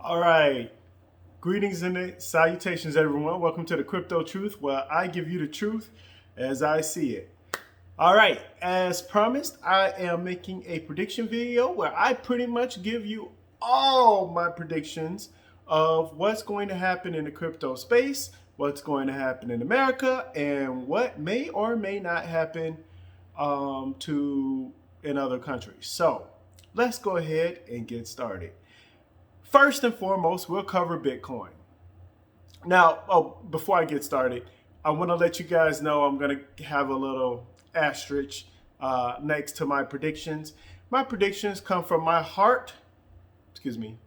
All right. Greetings and salutations, everyone. Welcome to the Crypto Truth, where I give you the truth as I see it. All right. As promised, I am making a prediction video where I pretty much give you all my predictions of what's going to happen in the crypto space, what's going to happen in America, and what may or may not happen to in other countries. So let's go ahead and get started. First and foremost, we'll cover Bitcoin. Now, before I get started, I want to let you guys know I'm going to have a little asterisk next to my predictions. My predictions come from my heart,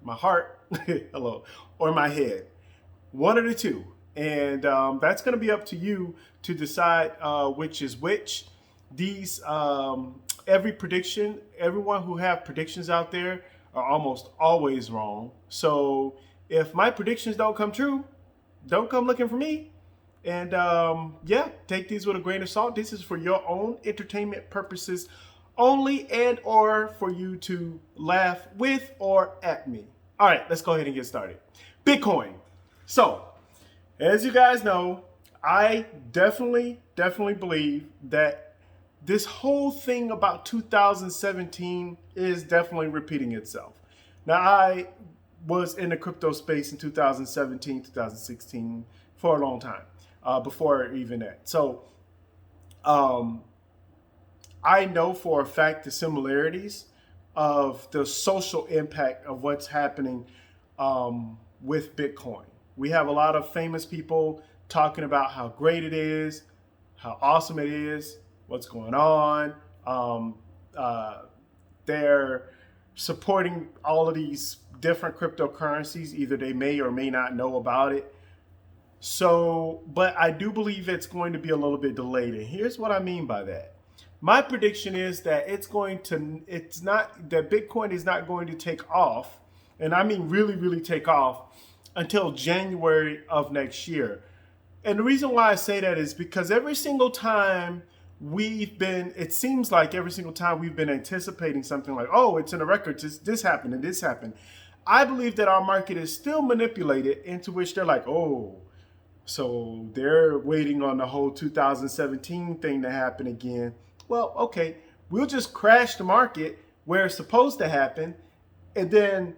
my heart, hello, or my head. One of the two. And that's going to be up to you to decide which is which. These, every prediction, everyone who have predictions out there are almost always wrong. So if my predictions don't come true, don't come looking for me. And yeah, take these with a grain of salt. This is for your own entertainment purposes only, and or for you to laugh with or at me. All right, let's go ahead and get started. Bitcoin. So, as you guys know, I definitely believe that this whole thing about 2017 is definitely repeating itself. Now, I was in the crypto space in 2017, 2016 for a long time, before even that. So, I know for a fact the similarities of the social impact of what's happening with Bitcoin. We have a lot of famous people talking about how great it is, how awesome it is, what's going on. They're supporting all of these different cryptocurrencies. Either they may or may not know about it. So, but I do believe it's going to be a little bit delayed. And here's what I mean by that. My prediction is that it's not, that Bitcoin is not going to take off. And I mean really take off until January of next year. And the reason why I say that is because every single time it seems like every single time we've been anticipating something like, oh, it's in the records, this happened and this happened. I believe that our market is still manipulated into which they're like, oh, so they're waiting on the whole 2017 thing to happen again. Well, okay, we'll just crash the market where it's supposed to happen and then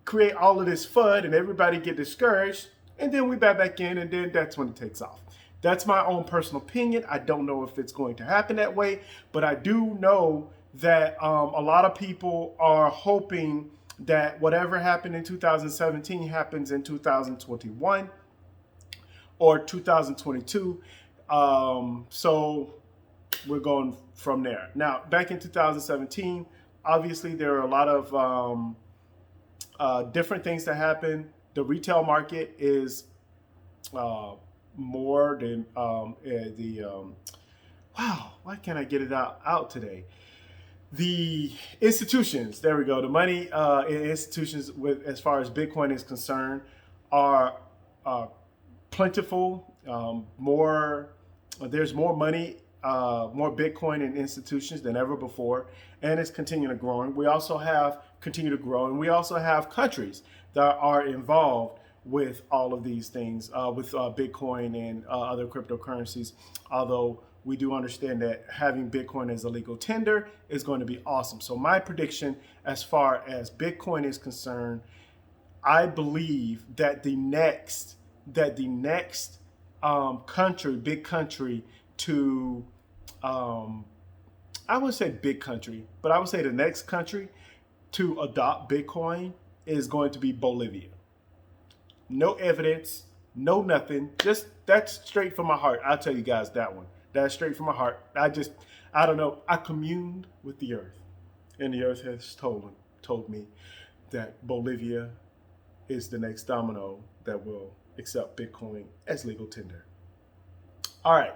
create all of this FUD and everybody get discouraged, and then we back in, and then that's when it takes off. That's my own personal opinion. I don't know if it's going to happen that way, but I do know that a lot of people are hoping that whatever happened in 2017 happens in 2021 or 2022. So we're going from there. Now, back in 2017, obviously there are a lot of different things that happen. The retail market is more than wow, why can't I get it out today? The institutions, there we go. The money in institutions, with as far as Bitcoin is concerned, are plentiful. There's more money, more Bitcoin in institutions than ever before, and it's continuing to grow. We also continue to grow, and we also have countries that are involved with all of these things, with Bitcoin and other cryptocurrencies. Although we do understand that having Bitcoin as a legal tender is going to be awesome. So my prediction, as far as Bitcoin is concerned, I believe that the next big country to, I wouldn't say big country, but I would say the next country to adopt Bitcoin is going to be Bolivia. No evidence, no nothing. Just that's straight from my heart. I'll tell you guys that one. That's straight from my heart. I don't know. I communed with the earth, and the earth has told me that Bolivia is the next domino that will accept Bitcoin as legal tender. All right.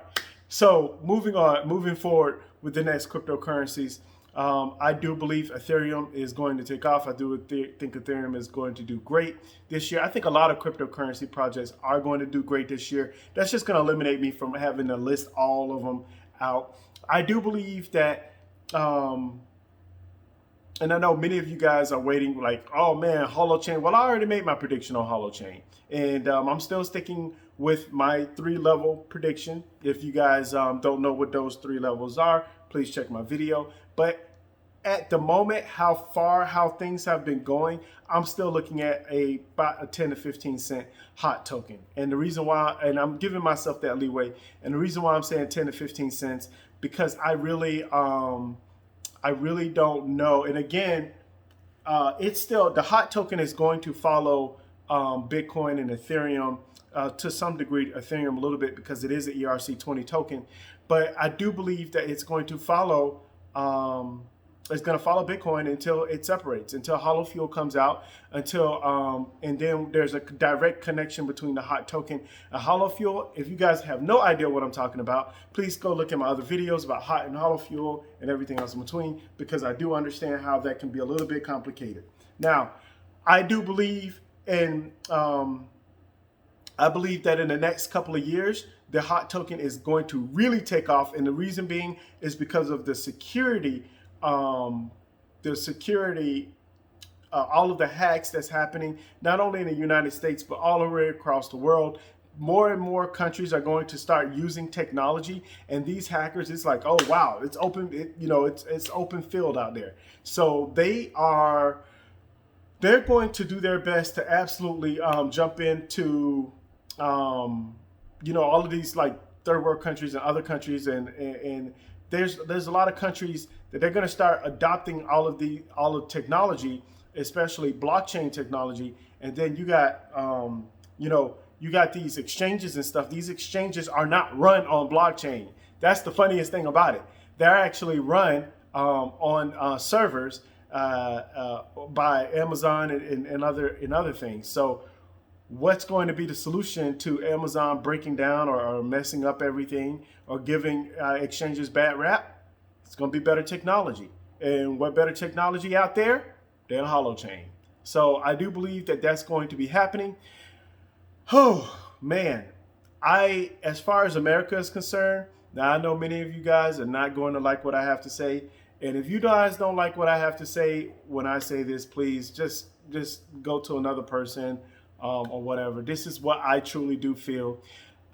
So moving forward with the next cryptocurrencies, I do believe Ethereum is going to take off. I do think Ethereum is going to do great this year. I think a lot of cryptocurrency projects are going to do great this year. That's just going to eliminate me from having to list all of them out. I do believe that and I know many of you guys are waiting like, oh man, Holochain. Well, I already made my prediction on Holochain. And I'm still sticking with my 3-level prediction. If you guys don't know what those 3 levels are, please check my video. But at the moment, how things have been going, I'm still looking at about a 10 to 15 cent hot token. And the reason why, and I'm giving myself that leeway, and the reason why I'm saying 10 to 15 cents, because I really don't know. And again, it's still, the hot token is going to follow Bitcoin and Ethereum to some degree, Ethereum a little bit, because it is an ERC20 token. But I do believe that it's going to follow Bitcoin until it separates, until Hollow Fuel comes out, until and then there's a direct connection between the hot token and Hollow Fuel. If you guys have no idea what I'm talking about, please go look at my other videos about hot and Hollow Fuel and everything else in between, because I do understand how that can be a little bit complicated. Now, I do believe in I believe that in the next couple of years, the hot token is going to really take off, and the reason being is because of the security. All of the hacks that's happening, not only in the United States, but all over across the world. More and more countries are going to start using technology, and these hackers, it's like, oh wow, it's open, it's open field out there. So they're going to do their best to absolutely jump into all of these like third world countries and other countries, and there's a lot of countries that they're going to start adopting all of technology, especially blockchain technology. And then you got you got these exchanges and stuff. These exchanges are not run on blockchain. That's the funniest thing about it. They're actually run on servers by Amazon and other things. So what's going to be the solution to Amazon breaking down or messing up everything or giving exchanges bad rap? It's going to be better technology. And what better technology out there than Holochain? So I do believe that that's going to be happening. Oh, man. As far as America is concerned, now I know many of you guys are not going to like what I have to say. And if you guys don't like what I have to say when I say this, please just go to another person or whatever. This is what I truly do feel.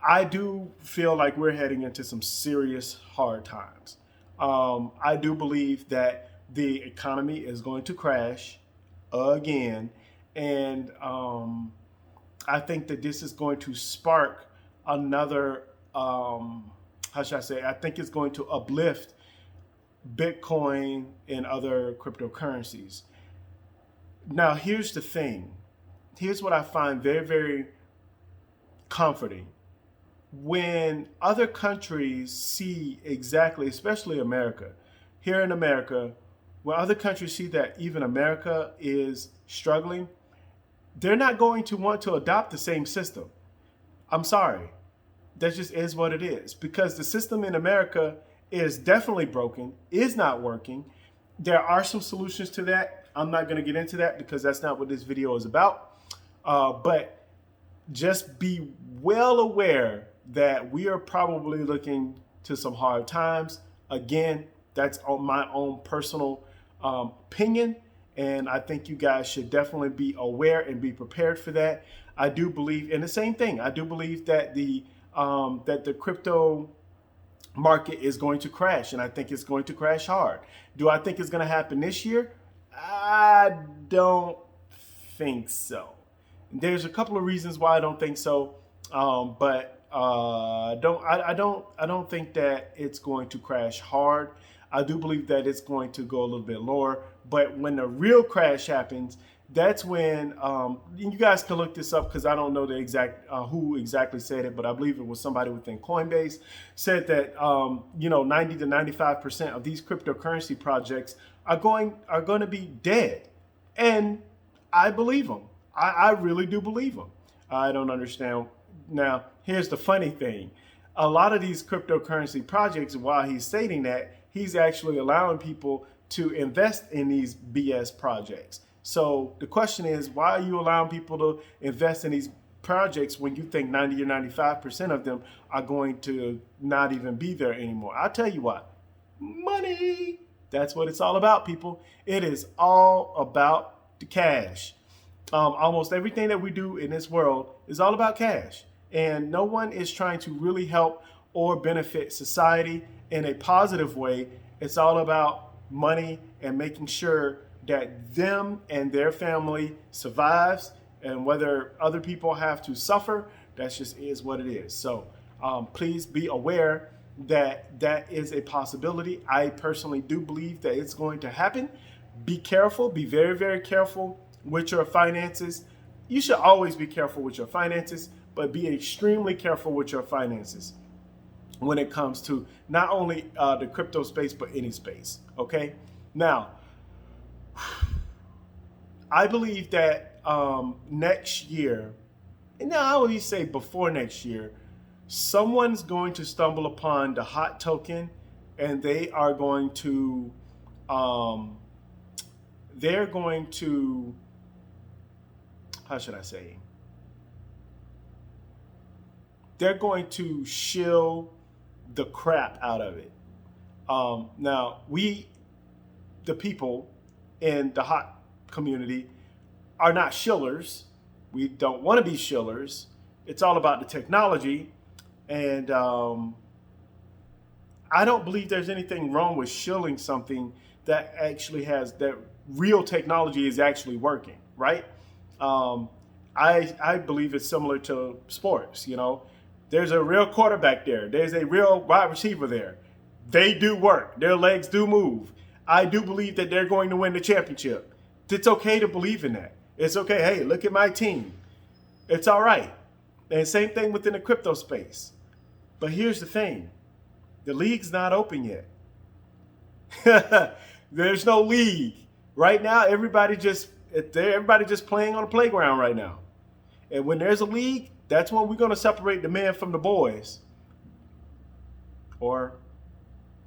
I do feel like we're heading into some serious hard times. I do believe that the economy is going to crash again. And I think that this is going to spark another, how should I say, I think it's going to uplift Bitcoin and other cryptocurrencies. Now, here's the thing. Here's what I find very, very comforting. When other countries see exactly, especially America, here in America, when other countries see that even America is struggling, they're not going to want to adopt the same system. I'm sorry. That just is what it is, because the system in America is definitely broken, is not working. There are some solutions to that. I'm not going to get into that because that's not what this video is about. But just be well aware that we are probably looking to some hard times. Again, that's on my own personal opinion, and I think you guys should definitely be aware and be prepared for that. I do believe in the same thing. I do believe that the crypto market is going to crash, and I think it's going to crash hard. Do I think it's going to happen this year? I don't think so. There's a couple of reasons why I don't think so, but I don't think that it's going to crash hard. I do believe that it's going to go a little bit lower, but when the real crash happens, that's when you guys can look this up, because I don't know the exact who exactly said it, but I believe it was somebody within Coinbase said that 90 to 95% of these cryptocurrency projects are going to be dead, and I believe them. I really do believe them. I don't understand. Now, here's the funny thing. A lot of these cryptocurrency projects, while he's stating that, he's actually allowing people to invest in these BS projects. So the question is, why are you allowing people to invest in these projects when you think 90 or 95% of them are going to not even be there anymore? I'll tell you what, money. That's what it's all about, people. It is all about the cash. Almost everything that we do in this world is all about cash. And no one is trying to really help or benefit society in a positive way. It's all about money and making sure that them and their family survives. And whether other people have to suffer, that's just is what it is. So please be aware that that is a possibility. I personally do believe that it's going to happen. Be careful. Be very, very careful with your finances. You should always be careful with your finances, but be extremely careful with your finances when it comes to not only the crypto space, but any space. Okay. Now, I believe that next year, and now I always say before next year, someone's going to stumble upon the hot token, and they are going to, how should I say? They're going to shill the crap out of it. Now, we, the people in the hot community, are not shillers. We don't want to be shillers. It's all about the technology. And I don't believe there's anything wrong with shilling something that actually has, that real technology is actually working, right? I believe it's similar to sports. You know, there's a real quarterback there. There's a real wide receiver there. They do work. Their legs do move. I do believe that they're going to win the championship. It's okay to believe in that. It's okay. Hey, look at my team. It's all right. And same thing within the crypto space. But here's the thing. The league's not open yet. There's no league. Right now, everybody just playing on the playground right now. And when there's a league, that's when we're going to separate the men from the boys. Or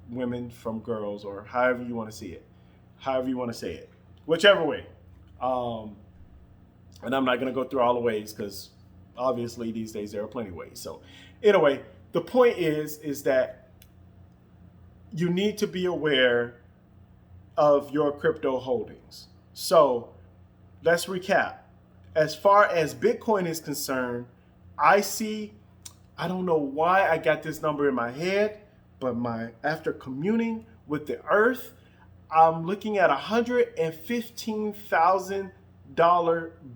women from girls, or however you want to see it. However you want to say it. Whichever way. And I'm not going to go through all the ways, because obviously these days there are plenty of ways. So anyway, the point is that you need to be aware of your crypto holdings. So let's recap. As far as Bitcoin is concerned, I don't know why I got this number in my head, but after communing with the earth, I'm looking at $115,000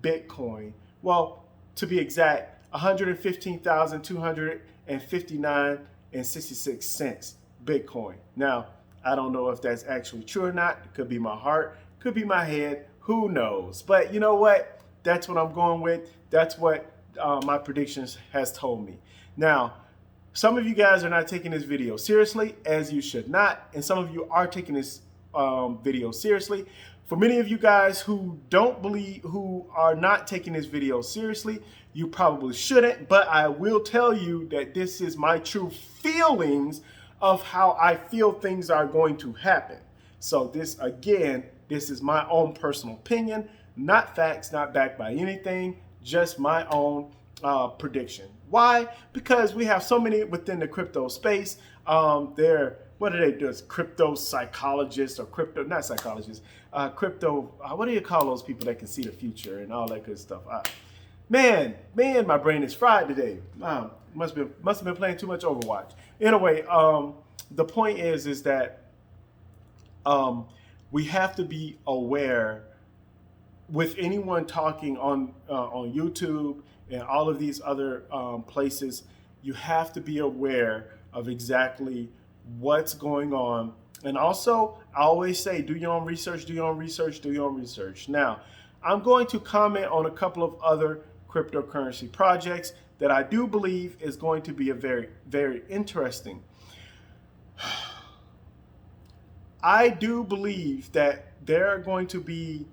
Bitcoin. Well, to be exact, 115,259.66 Bitcoin. Now, I don't know if that's actually true or not. It could be my heart, could be my head, who knows? But you know what? That's what I'm going with. That's what my predictions has told me. Now, some of you guys are not taking this video seriously, as you should not, and some of you are taking this video seriously. For many of you guys who are not taking this video seriously, you probably shouldn't, but I will tell you that this is my true feelings of how I feel things are going to happen. So this is my own personal opinion, not facts, not backed by anything, just my own prediction. Why? Because we have so many within the crypto space. What do they do? It's crypto psychologists or not psychologists, what do you call those people that can see the future and all that good stuff? Man, my brain is fried today. Must have been playing too much Overwatch. Anyway, the point is that we have to be aware with anyone talking on YouTube and all of these other places. You have to be aware of exactly what's going on. And also, I always say, do your own research, do your own research, do your own research. Now, I'm going to comment on a couple of other cryptocurrency projects that I do believe is going to be a very, very interesting. I do believe that there are going to be,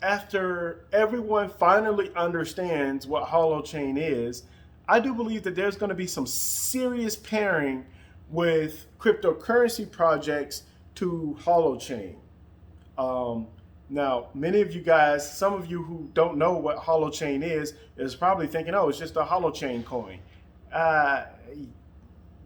after everyone finally understands what holochain is, I do believe that there's going to be some serious pairing with cryptocurrency projects to holochain. Now, many of you guys, some of you who don't know what holochain is probably thinking, oh, it's just a holochain coin.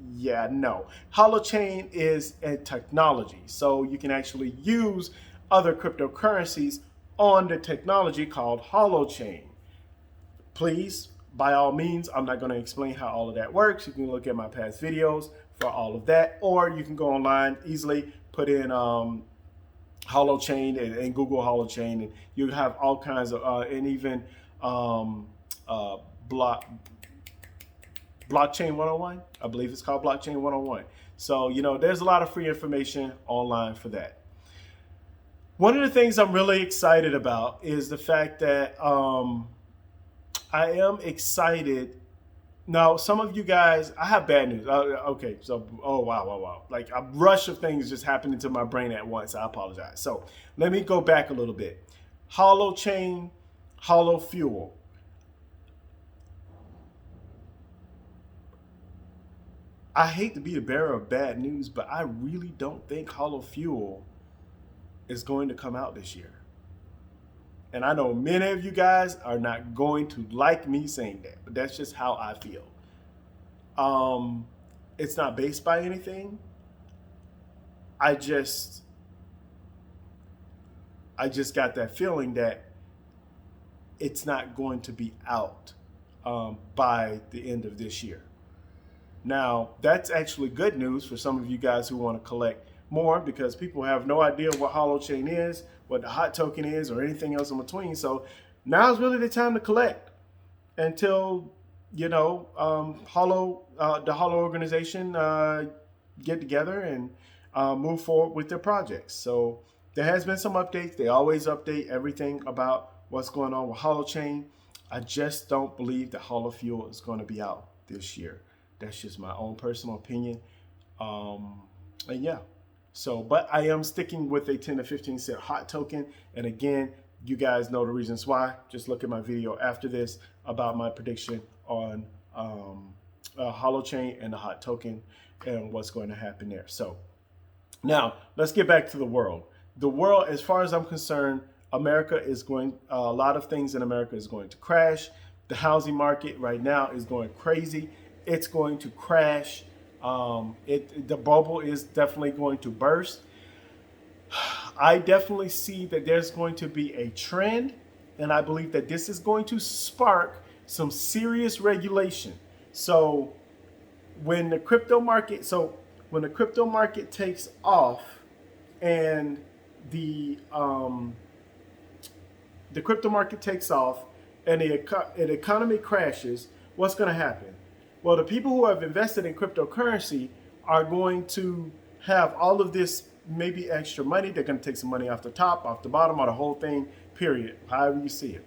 Yeah, no. Holochain is a technology, so you can actually use other cryptocurrencies on the technology called Holochain. Please, by all means, I'm not going to explain how all of that works. You can look at my past videos for all of that, or you can go online easily, put in Holochain and Google Holochain, and you have all kinds of, and even um, uh, block Blockchain 101. I believe it's called Blockchain 101. So, there's a lot of free information online for that. One of the things I'm really excited about is the fact that I am excited. Now, some of you guys, I have bad news. Okay, so, oh, wow. Like a rush of things just happened into my brain at once. I apologize. So, let me go back a little bit. Holochain, Holo Fuel. I hate to be the bearer of bad news, but I really don't think Holo Fuel is going to come out this year. And I know many of you guys are not going to like me saying that, but that's just how I feel. It's not based by anything. I just got that feeling that it's not going to be out by the end of this year. Now, that's actually good news for some of you guys who want to collect more, because people have no idea what Holochain is, what the hot token is, or anything else in between. So now's really the time to collect until, the Holo organization get together and move forward with their projects. So there has been some updates. They always update everything about what's going on with Holochain. I just don't believe that Holo Fuel is going to be out this year. That's just my own personal opinion. And yeah. So, but I am sticking with a 10 to 15 cent hot token. And again, you guys know the reasons why. Just look at my video after this about my prediction on Holochain and the hot token and what's going to happen there. So now let's get back to the world. The world, as far as I'm concerned, America is going, a lot of things in America is going to crash. The housing market right now is going crazy. It's going to crash. The bubble is definitely going to burst. I definitely see that there's going to be a trend, and I believe that this is going to spark some serious regulation. So when the crypto market takes off and the crypto market takes off and the economy crashes, what's going to happen? Well, the people who have invested in cryptocurrency are going to have all of this maybe extra money. They're going to take some money off the top, off the bottom, or the whole thing, period, however you see it.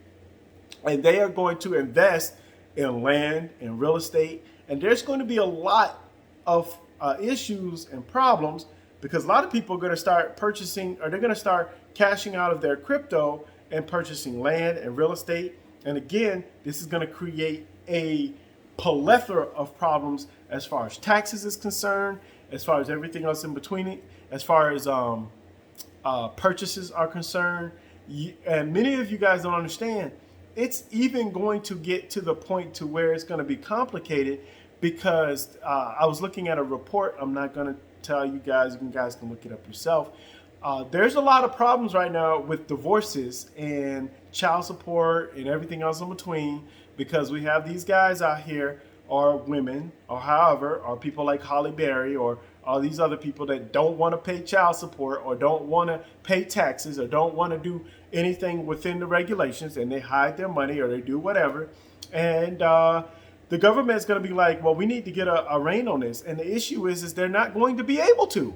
And they are going to invest in land and real estate. And there's going to be a lot of issues and problems, because a lot of people are going to start purchasing, or they're going to start cashing out of their crypto and purchasing land and real estate. And again, this is going to create a plethora of problems as far as taxes is concerned, as far as everything else in between it, as far as purchases are concerned. And many of you guys don't understand, it's even going to get to the point to where it's going to be complicated, because I was looking at a report. I'm not going to tell you guys. You guys can look it up yourself. There's a lot of problems right now with divorces and child support and everything else in between, because we have these guys out here, or women, or however, or people like Holly Berry, or all these other people that don't want to pay child support, or don't want to pay taxes, or don't want to do anything within the regulations, and they hide their money, or they do whatever. And the government's going to be like, well, we need to get a rein on this. And the issue is they're not going to be able to.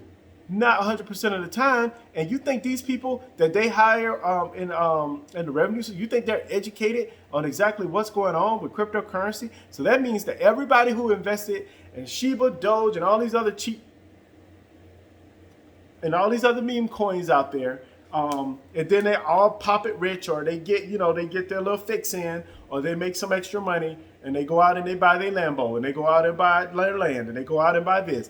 Not 100% of the time. And you think these people that they hire in the revenue, so you think they're educated on exactly what's going on with cryptocurrency? So that means that everybody who invested in Shiba, Doge, and all these other meme coins out there, and then they all pop it rich, or they get their little fix in, or they make some extra money, and they go out and they buy their Lambo, and they go out and buy their land, and they go out and buy this.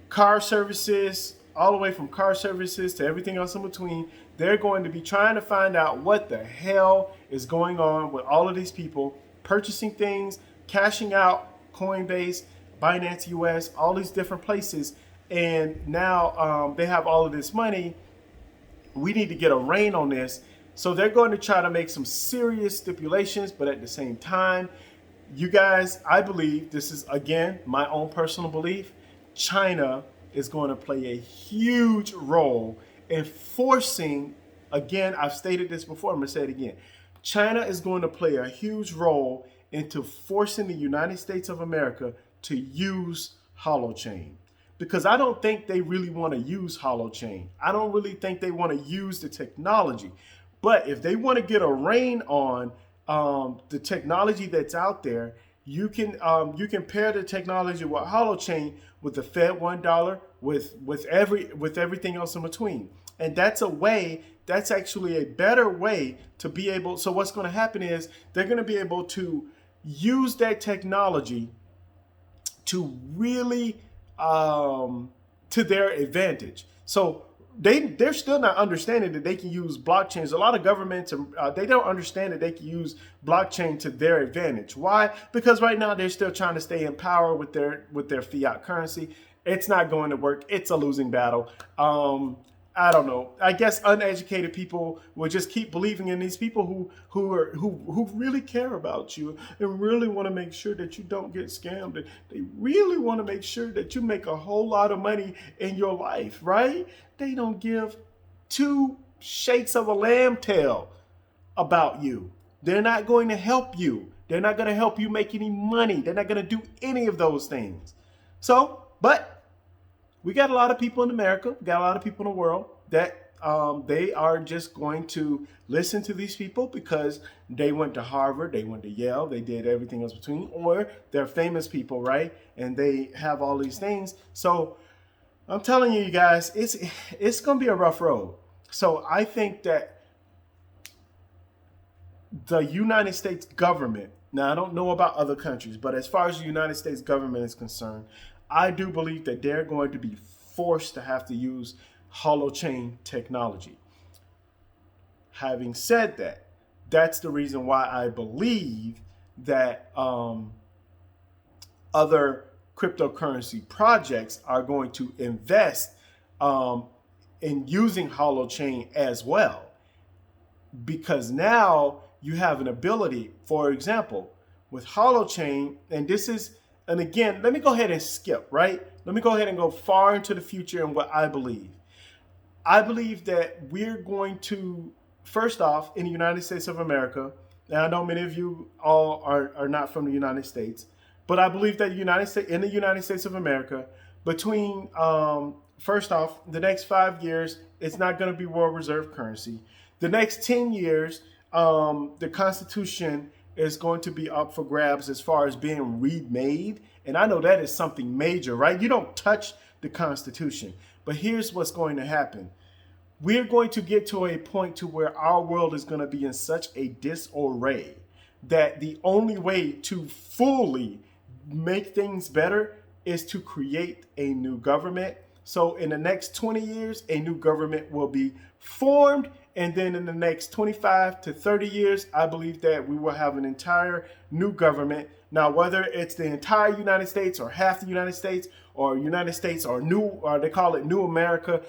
Car services, all the way from car services to everything else in between. They're going to be trying to find out what the hell is going on with all of these people purchasing things, cashing out Coinbase, Binance US, all these different places, and now they have all of this money. We need to get a rein on this. So they're going to try to make some serious stipulations, but at the same time, you guys, I believe, this is again my own personal belief, China is going to play a huge role in forcing, again, I've stated this before, I'm going to say it again. China is going to play a huge role into forcing the United States of America to use holochain. Because I don't think they really want to use holochain. I don't really think they want to use the technology. But if they want to get a rein on the technology that's out there, you can pair the technology with holochain with the Fed $1 with everything else in between. And that's actually a better way to be able. So what's going to happen is they're going to be able to use that technology to really to their advantage. So they're still not understanding that they can use blockchains. A lot of governments, they don't understand that they can use blockchain to their advantage. Why? Because right now they're still trying to stay in power with their fiat currency. It's not going to work. It's a losing battle. I don't know. I guess uneducated people will just keep believing in these people who really care about you and really want to make sure that you don't get scammed. They really want to make sure that you make a whole lot of money in your life, right? They don't give two shakes of a lamb tail about you. They're not going to help you. They're not going to help you make any money. They're not going to do any of those things. So, but we got a lot of people in America, we got a lot of people in the world that they are just going to listen to these people because they went to Harvard, they went to Yale, they did everything else between, or they're famous people, right? And they have all these things. So I'm telling you guys, it's going to be a rough road. So I think that the United States government, now I don't know about other countries, but as far as the United States government is concerned, I do believe that they're going to be forced to have to use holochain technology. Having said that, that's the reason why I believe that other cryptocurrency projects are going to invest in using holochain as well. Because now you have an ability, for example, with holochain, and again, let me go ahead and skip, right? Let me go ahead and go far into the future and what I believe. I believe that we're going to, first off, in the United States of America, and I know many of you all are not from the United States, but I believe that in the United States of America, between, first off, the next 5 years, it's not going to be world reserve currency. The next 10 years, the Constitution is going to be up for grabs as far as being remade. And I know that is something major, right? You don't touch the Constitution. But here's what's going to happen. We're going to get to a point to where our world is going to be in such a disarray that the only way to fully make things better is to create a new government. So in the next 20 years, a new government will be formed. And then in the next 25 to 30 years, I believe that we will have an entire new government. Now, whether it's the entire United States or half the United States or United States or they call it New America.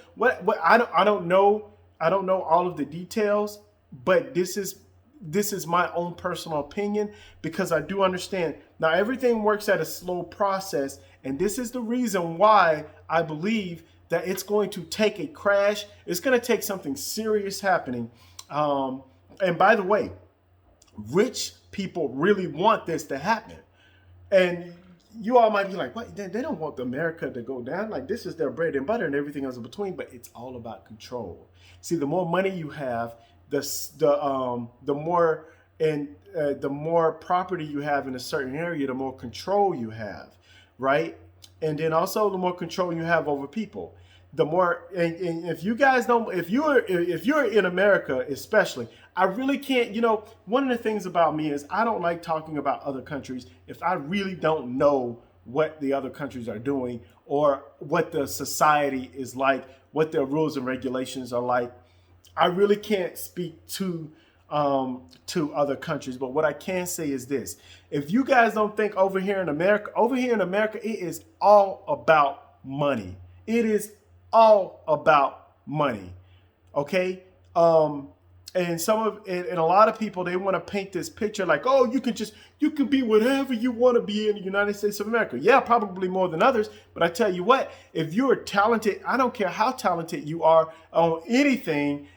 I don't know. I don't know all of the details, but this is my own personal opinion because I do understand. Now, everything works at a slow process. And this is the reason why I believe that it's going to take a crash. It's going to take something serious happening. And by the way, rich people really want this to happen. And you all might be like, what? They don't want America to go down. Like, this is their bread and butter and everything else in between. But it's all about control. See, the more money you have, the more property you have in a certain area, the more control you have, right? And then also the more control you have over people. The more, and if you guys don't, if you're in America, especially, I really can't, one of the things about me is I don't like talking about other countries if I really don't know what the other countries are doing or what the society is like, what their rules and regulations are like. I really can't speak to to other countries. But what I can say is this: if you guys don't think over here in America, it is all about money. It is all about money. Okay. And a lot of people, they want to paint this picture like, oh, you can be whatever you want to be in the United States of America. Yeah, probably more than others. But I tell you what, if you're talented, I don't care how talented you are on anything.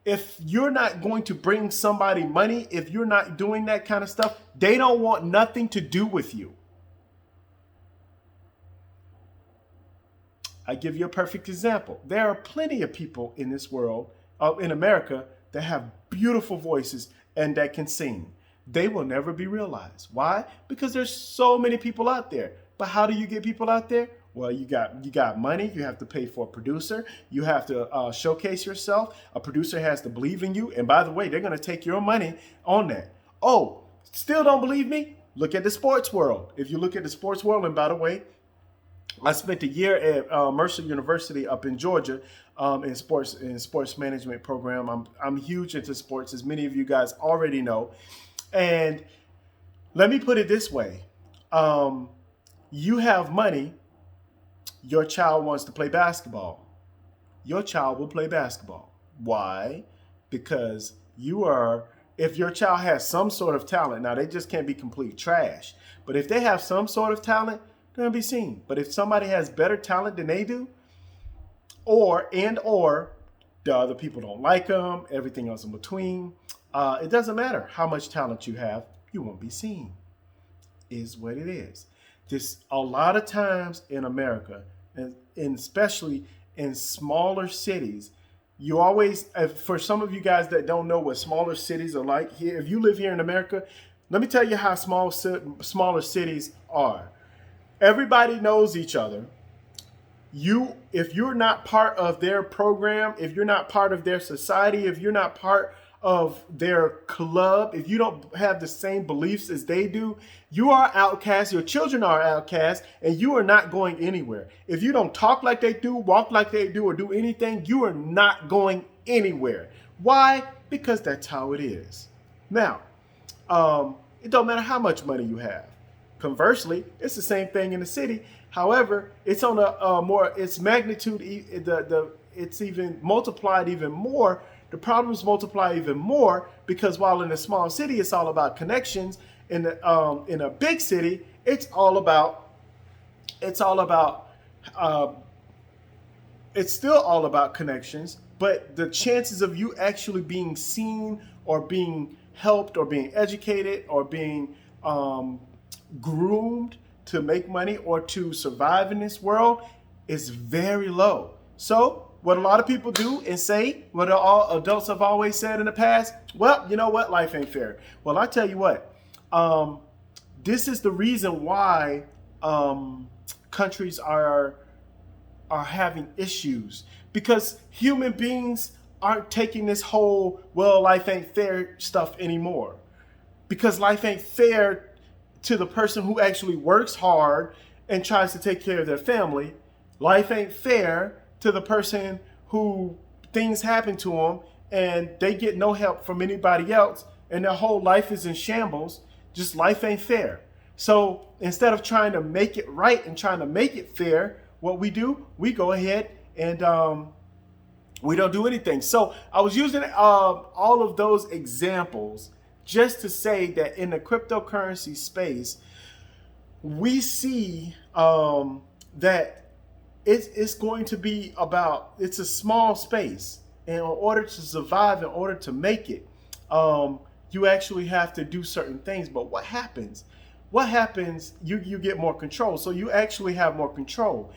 If you're not going to bring somebody money, if you're not doing that kind of stuff, they don't want nothing to do with you. I give you a perfect example. There are plenty of people in this world, in America, that have beautiful voices and that can sing. They will never be realized. Why? Because there's so many people out there. But how do you get people out there? Well, you got money. You have to pay for a producer. You have to showcase yourself. A producer has to believe in you. And by the way, they're going to take your money on that. Oh, still don't believe me? Look at the sports world. If you look at the sports world, and by the way, I spent a year at Mercer University up in Georgia in sports management program. I'm huge into sports, as many of you guys already know. And let me put it this way: you have money. Your child wants to play basketball. Your child will play basketball. Why? Because if your child has some sort of talent, now they just can't be complete trash, but if they have some sort of talent, they're going to be seen. But if somebody has better talent than they do, or the other people don't like them, everything else in between, it doesn't matter how much talent you have, you won't be seen. Is what it is. A lot of times in America, and especially in smaller cities, you always, for some of you guys that don't know what smaller cities are like here, if you live here in America, let me tell you how smaller cities are. Everybody knows each other. If you're not part of their program, if you're not part of their society, if you're not part of their club, if you don't have the same beliefs as they do, you are outcast. Your children are outcast, and you are not going anywhere. If you don't talk like they do, walk like they do, or do anything, you are not going anywhere. Why? Because that's how it is. Now, it don't matter how much money you have. Conversely, it's the same thing in the city. However, it's on its magnitude, it's even multiplied even more. The problems multiply even more because while in a small city, it's all about connections. In a big city, it's still all about connections, but the chances of you actually being seen or being helped or being educated or being groomed to make money or to survive in this world is very low. So what a lot of people do and say, what all adults have always said in the past, well, you know what, life ain't fair. Well, I tell you what, this is the reason why countries are having issues, because human beings aren't taking this whole, well, life ain't fair stuff anymore. Because life ain't fair to the person who actually works hard and tries to take care of their family. Life ain't fair to the person who things happen to them and they get no help from anybody else and their whole life is in shambles. Just life ain't fair. So instead of trying to make it right and trying to make it fair, what we do, we go ahead and we don't do anything. So I was using all of those examples just to say that in the cryptocurrency space, we see that it's going to be it's a small space. And in order to survive, in order to make it, you actually have to do certain things. But what happens? You get more control. So you actually have more control.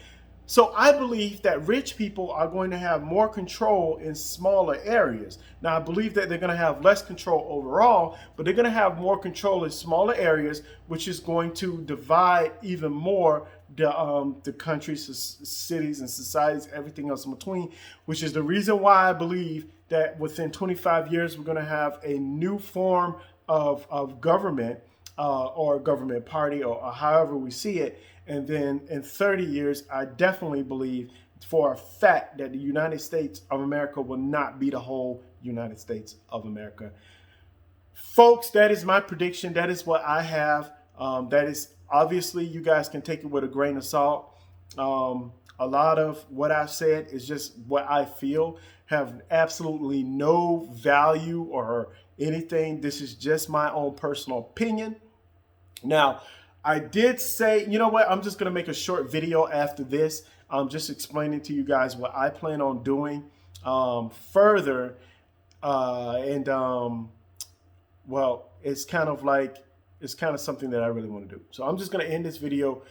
So I believe that rich people are going to have more control in smaller areas. Now, I believe that they're going to have less control overall, but they're going to have more control in smaller areas, which is going to divide even more the countries, cities, and societies, everything else in between, which is the reason why I believe that within 25 years, we're going to have a new form of government or government party or however we see it. And then in 30 years, I definitely believe for a fact that the United States of America will not be the whole United States of America. Folks, that is my prediction. That is what I have. That is obviously, you guys can take it with a grain of salt. A lot of what I've said is just what I feel, have absolutely no value or anything. This is just my own personal opinion. Now, I did say, you know what? I'm just going to make a short video after this. I'm just explaining to you guys what I plan on doing further. Well, it's kind of something that I really want to do. So I'm just going to end this video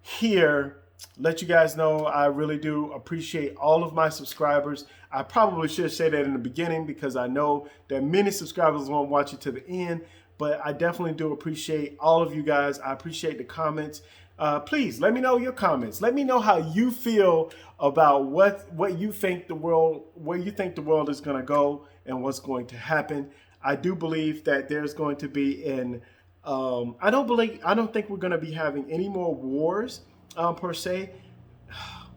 here. Let you guys know I really do appreciate all of my subscribers. I probably should say that in the beginning because I know that many subscribers won't watch it to the end, but I definitely do appreciate all of you guys. I appreciate the comments. Please let me know your comments. Let me know how you feel about what you think where you think the world is going to go and what's going to happen. I do believe that there's going to be I don't think we're going to be having any more wars per se.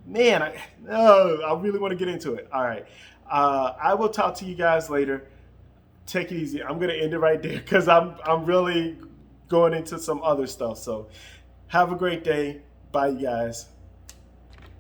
Man, I really want to get into it. All right. I will talk to you guys later. Take it easy. I'm going to end it right there because I'm really going into some other stuff. So have a great day. Bye, you guys.